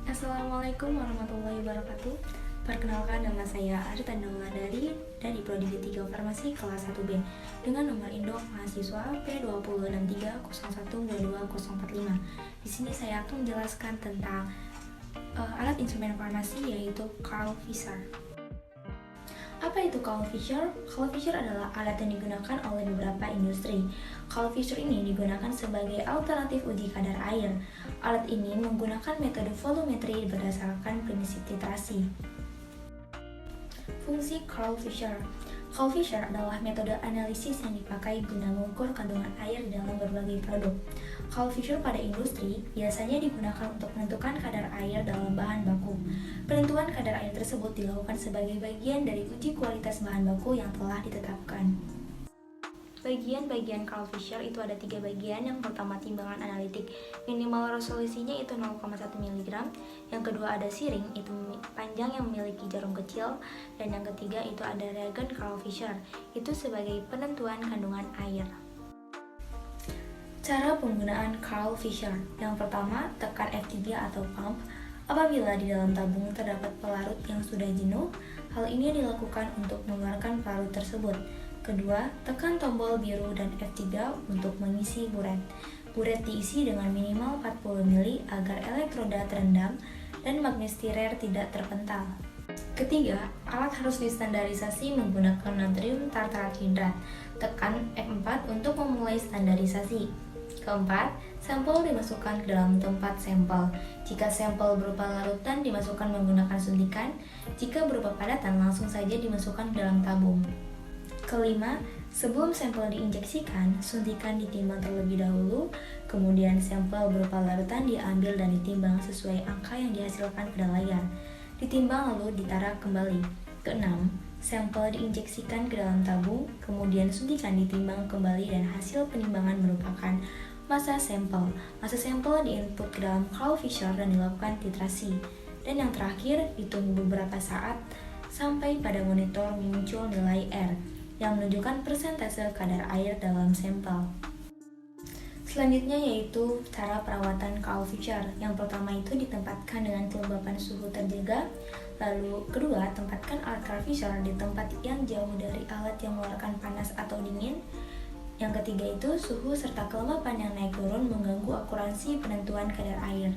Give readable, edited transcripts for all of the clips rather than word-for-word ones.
Assalamualaikum warahmatullahi wabarakatuh. Perkenalkan, nama saya Arita Nauladari dari Prodi D3 Farmasi kelas 1B dengan nomor induk mahasiswa P20630122045. Di sini saya akan menjelaskan tentang alat instrumen farmasi, yaitu Carl Fisher. Apa itu Carl Fisher? Carl Fisher adalah alat yang digunakan oleh beberapa industri. Carl Fisher ini digunakan sebagai alternatif uji kadar air. Alat ini menggunakan metode volumetri berdasarkan prinsip titrasi. Fungsi Carl Fisher. Carl Fisher adalah metode analisis yang dipakai guna mengukur kandungan air dalam berbagai produk. Carl Fisher pada industri biasanya digunakan untuk menentukan kadar air dalam bahan baku. Penentuan kadar air tersebut dilakukan sebagai bagian dari uji kualitas bahan baku yang telah ditetapkan. Bagian-bagian Carl Fisher itu ada 3 bagian. Yang pertama, timbangan analitik, minimal resolusinya itu 0,1 mg. Yang kedua ada siring, itu panjang yang memiliki jarum kecil. Dan yang ketiga itu ada reagen Carl Fisher, itu sebagai penentuan kandungan air. Cara penggunaan Carl Fisher. Yang pertama, tekan F3 atau pump. Apabila di dalam tabung terdapat pelarut yang sudah jenuh, hal ini dilakukan untuk mengeluarkan pelarut tersebut. Kedua, tekan tombol biru dan F3 untuk mengisi buret. Buret diisi dengan minimal 40 ml agar elektroda terendam dan magnesia tidak terpental. Ketiga, alat harus distandarisasi menggunakan natrium tartarat hidrat. Tekan F4 untuk memulai standarisasi. Keempat, sampel dimasukkan ke dalam tempat sampel. Jika sampel berupa larutan dimasukkan menggunakan suntikan, jika berupa padatan langsung saja dimasukkan ke dalam tabung. Kelima, sebelum sampel diinjeksikan, suntikan ditimbang terlebih dahulu, kemudian sampel berupa larutan diambil dan ditimbang sesuai angka yang dihasilkan pada layar. Ditimbang lalu ditarik kembali. Keenam, sampel diinjeksikan ke dalam tabung, kemudian suntikan ditimbang kembali dan hasil penimbangan merupakan massa sampel. Massa sampel diinput ke dalam Carl Fisher dan dilakukan titrasi. Dan yang terakhir, ditunggu beberapa saat sampai pada monitor muncul nilai R yang menunjukkan persentase kadar air dalam sampel. Selanjutnya yaitu cara perawatan Carl Fisher. Yang pertama itu ditempatkan dengan kelembapan suhu terjaga. Lalu kedua, tempatkan alat Carl Fisher di tempat yang jauh dari alat yang mengeluarkan panas atau dingin. Yang ketiga itu suhu serta kelembapan yang naik turun mengganggu akurasi penentuan kadar air.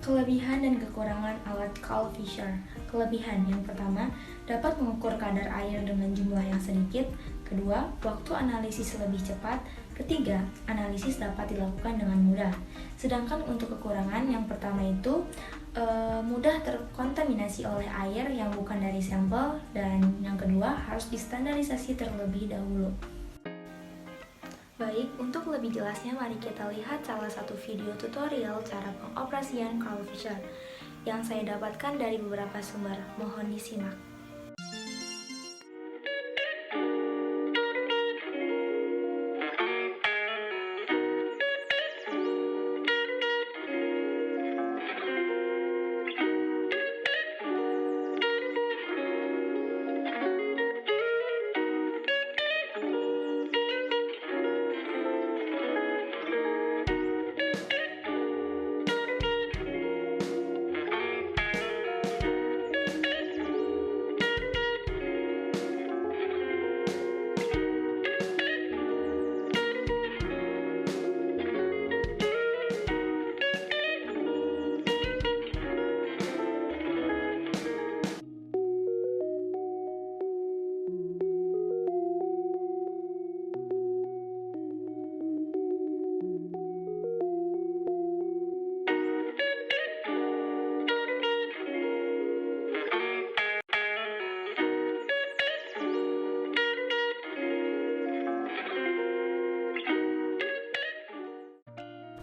Kelebihan dan kekurangan alat Carl Fisher. Kelebihan yang pertama, dapat mengukur kadar air dengan jumlah yang sedikit. Kedua, waktu analisis lebih cepat. Ketiga, analisis dapat dilakukan dengan mudah. Sedangkan untuk kekurangan, yang pertama itu mudah terkontaminasi oleh air yang bukan dari sampel. Dan yang kedua, harus distandarisasi terlebih dahulu. Baik, untuk lebih jelasnya mari kita lihat salah satu video tutorial cara pengoperasian Carl Fisher yang saya dapatkan dari beberapa sumber. Mohon disimak.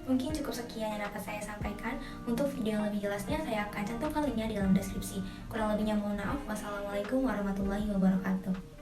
Mungkin cukup sekian yang dapat saya sampaikan. Untuk video yang lebih jelasnya saya akan cantumkan linknya di dalam deskripsi. Kurang lebihnya mohon maaf. Wassalamualaikum warahmatullahi wabarakatuh.